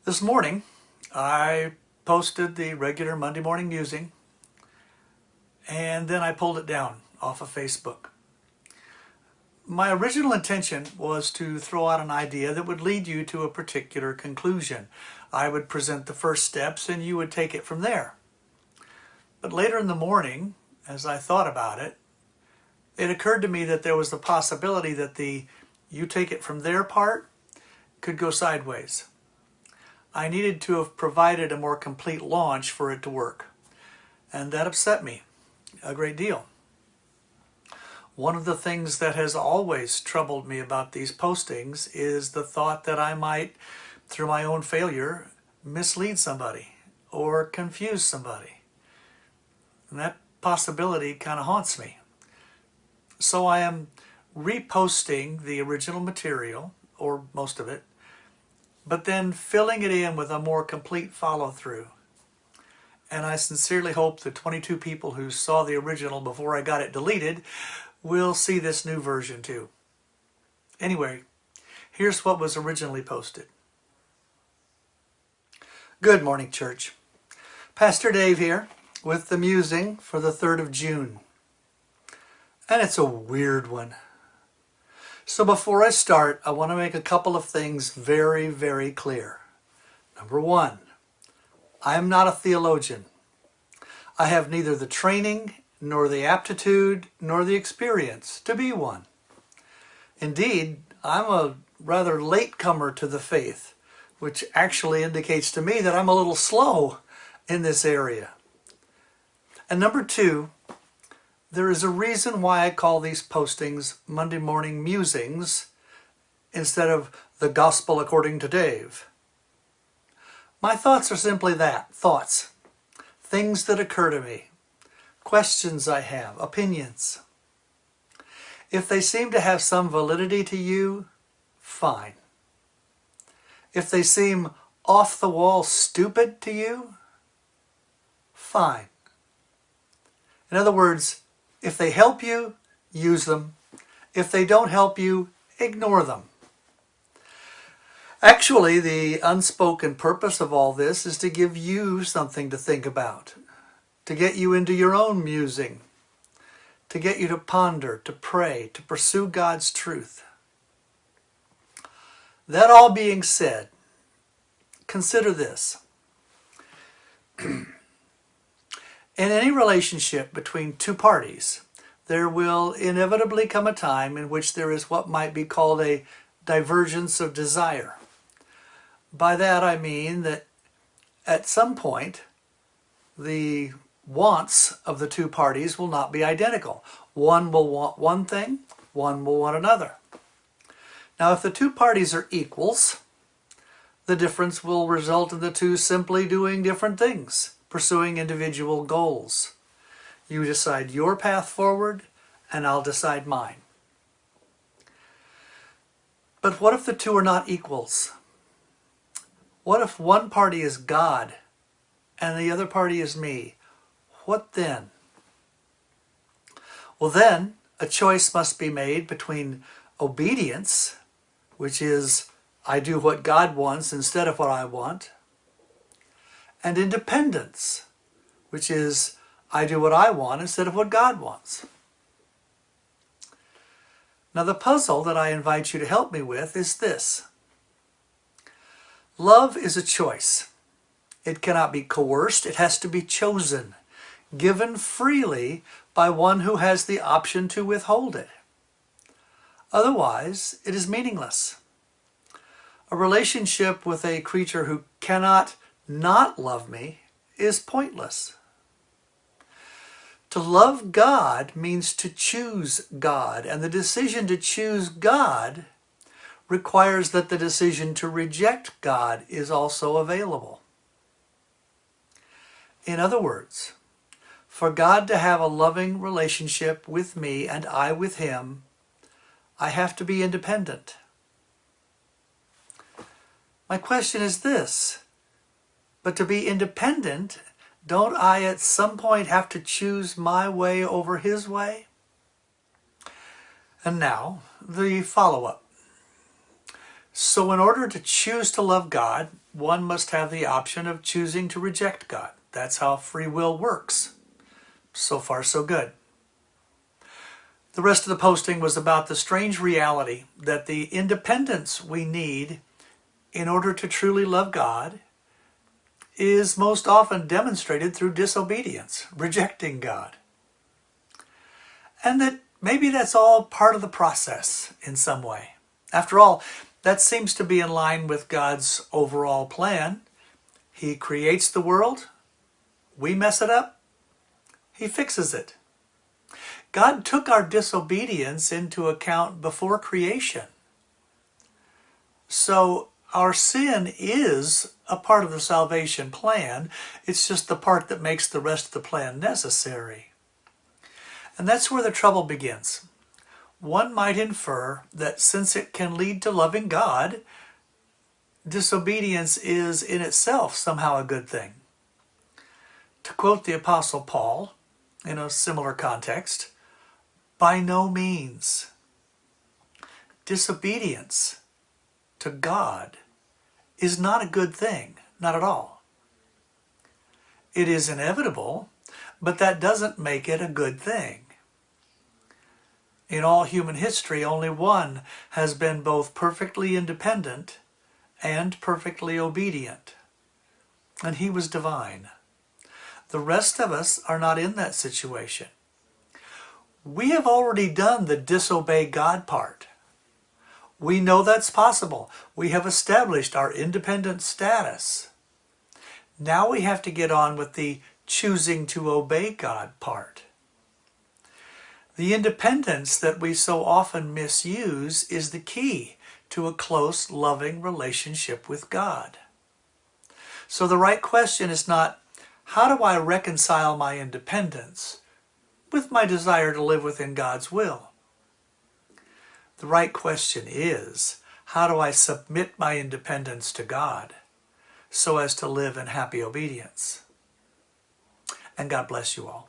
This morning, I posted the regular Monday morning musing, and then I pulled it down off of Facebook. My original intention was to throw out an idea that would lead you to a particular conclusion. I would present the first steps and you would take it from there. But later in the morning, as I thought about it, it occurred to me that there was the possibility that the you take it from there part could go sideways. I needed to have provided a more complete launch for it to work. And that upset me a great deal. One of the things that has always troubled me about these postings is the thought that I might, through my own failure, mislead somebody or confuse somebody. And that possibility kind of haunts me. So I am reposting the original material, or most of it, but then filling it in with a more complete follow-through. And I sincerely hope the 22 people who saw the original before I got it deleted will see this new version too. Anyway, here's what was originally posted. Good morning, church. Pastor Dave here with the musing for the 3rd of June. And it's a weird one. So before I start, I want to make a couple of things very, very clear. Number one, I am not a theologian. I have neither the training, nor the aptitude, nor the experience to be one. Indeed, I'm a rather latecomer to the faith, which actually indicates to me that I'm a little slow in this area. And number two, there is a reason why I call these postings Monday morning musings instead of the gospel according to Dave. My thoughts are simply that, thoughts, things that occur to me, questions I have, opinions. If they seem to have some validity to you, fine. If they seem off the wall stupid to you, fine. In other words, if they help you, use them. If they don't help you, ignore them. Actually, the unspoken purpose of all this is to give you something to think about, to get you into your own musing, to get you to ponder, to pray, to pursue God's truth. That all being said, consider this. In any relationship between two parties, there will inevitably come a time in which there is what might be called a divergence of desire. By that I mean that at some point, the wants of the two parties will not be identical. One will want one thing, one will want another. Now, if the two parties are equals, the difference will result in the two simply doing different things, pursuing individual goals. You decide your path forward, and I'll decide mine. But what if the two are not equals? What if one party is God and the other party is me? What then? Well, then a choice must be made between obedience, which is I do what God wants instead of what I want, and independence, which is I do what I want instead of what God wants. Now, the puzzle that I invite you to help me with is this. Love is a choice. It cannot be coerced. It has to be chosen, given freely by one who has the option to withhold it. Otherwise, it is meaningless. A relationship with a creature who cannot not love me is pointless. To love God means to choose God, and the decision to choose God requires that the decision to reject God is also available. In other words, for God to have a loving relationship with me and I with Him, I have to be independent. My question is this. But to be independent, don't I at some point have to choose my way over His way? And now, the follow-up. So in order to choose to love God, one must have the option of choosing to reject God. That's how free will works. So far, so good. The rest of the posting was about the strange reality that the independence we need in order to truly love God is most often demonstrated through disobedience, rejecting God. And that maybe that's all part of the process in some way. After all, that seems to be in line with God's overall plan. He creates the world, we mess it up, He fixes it. God took our disobedience into account before creation. So our sin is a part of the salvation plan. It's just the part that makes the rest of the plan necessary. And that's where the trouble begins. One might infer that since it can lead to loving God, disobedience is in itself somehow a good thing. To quote the Apostle Paul in a similar context, by no means. Disobedience to God is not a good thing, not at all. It is inevitable, but that doesn't make it a good thing. In all human history, only one has been both perfectly independent and perfectly obedient, and he was divine. The rest of us are not in that situation. We have already done the disobey God part. We know that's possible. We have established our independent status. Now we have to get on with the choosing to obey God part. The independence that we so often misuse is the key to a close, loving relationship with God. So the right question is not, how do I reconcile my independence with my desire to live within God's will? The right question is, how do I submit my independence to God so as to live in happy obedience? And God bless you all.